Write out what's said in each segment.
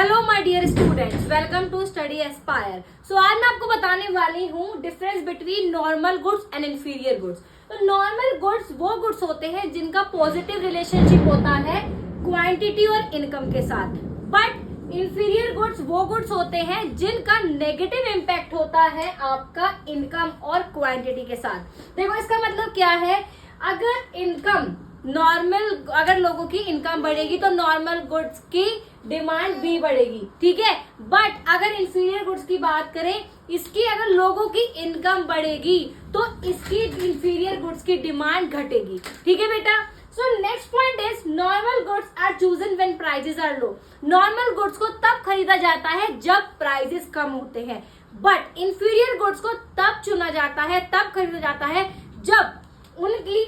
Hello my dear students, welcome to study aspire. So आज मैं आपको बताने वाली हूँ difference between normal goods and inferior goods. तो नॉर्मल गुड्स वो गुड्स होते हैं जिनका पॉजिटिव रिलेशनशिप होता है क्वांटिटी और इनकम के साथ, बट इंफीरियर गुड्स वो गुड्स होते हैं जिनका नेगेटिव इम्पैक्ट होता है आपका इनकम और क्वांटिटी के साथ। देखो इसका मतलब क्या है, अगर इनकम नॉर्मल, अगर लोगों की इनकम बढ़ेगी तो नॉर्मल गुड्स की डिमांड भी बढ़ेगी, ठीक है। बट अगर इंफीरियर गुड्स की बात करें, इसकी अगर लोगों की इनकम बढ़ेगी तो इसकी इंफीरियर गुड्स की डिमांड घटेगी, ठीक है बेटा। So next point is normal goods are chosen when prices are low. Normal goods को तब खरीदा जाता है जब प्राइसेस कम होते हैं, बट इंफीरियर गुड्स को तब चुना जाता है, तब खरीदा जाता है जब उनकी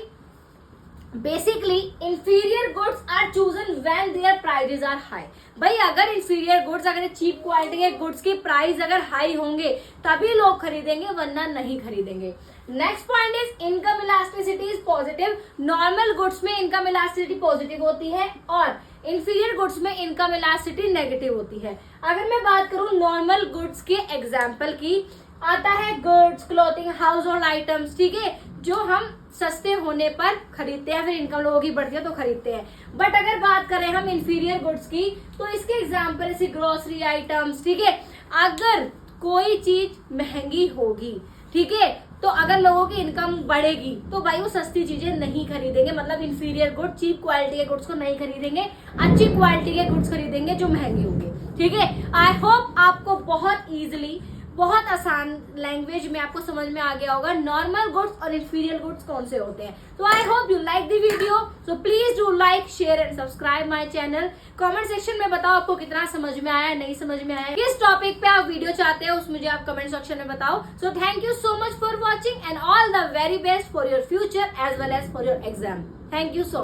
basically inferior goods are chosen when their prices are high. भाई अगर इंफीरियर गुड्स, अगर चीप क्वालिटी के गुड्स की प्राइस अगर हाई होंगे तभी लोग खरीदेंगे, वरना नहीं खरीदेंगे। Next point is income elasticity is positive. Normal goods में इनकम इलास्टिसिटी पॉजिटिव होती है और इंफीरियर गुड्स में इनकम इलास्टिसिटी नेगेटिव होती है। अगर मैं बात करूं नॉर्मल गुड्स के एग्जाम्पल की, आता है goods, clothing, house hold items, ठीक है, जो हम सस्ते होने पर खरीदते हैं, फिर इनकम लोगों की बढ़ती है तो खरीदते हैं। बट अगर बात करें हम इंफीरियर गुड्स की, तो इसके एग्जाम्पल जैसे ग्रोसरी आइटम्स, ठीक है। अगर कोई चीज महंगी होगी, ठीक है, तो अगर लोगों की इनकम बढ़ेगी तो भाई वो सस्ती चीजें नहीं खरीदेंगे, मतलब इंफीरियर गुड, चीप क्वालिटी के गुड्स को नहीं खरीदेंगे, अच्छी क्वालिटी के गुड्स खरीदेंगे जो महंगे होंगे, ठीक है। आई होप आपको बहुत इजीली, बहुत आसान लैंग्वेज में आपको समझ में आ गया होगा नॉर्मल गुड्स और इंफीरियर गुड्स कौन से होते हैं। तो I hope you like the video, so please do like, share and subscribe my channel. Comment section में बताओ आपको कितना समझ में आया, नहीं समझ में आया, किस टॉपिक पे आप वीडियो चाहते हो उस मुझे आप कमेंट सेक्शन में बताओ। So thank you so much for watching and all the very best for your future as well as for your exam. Thank you so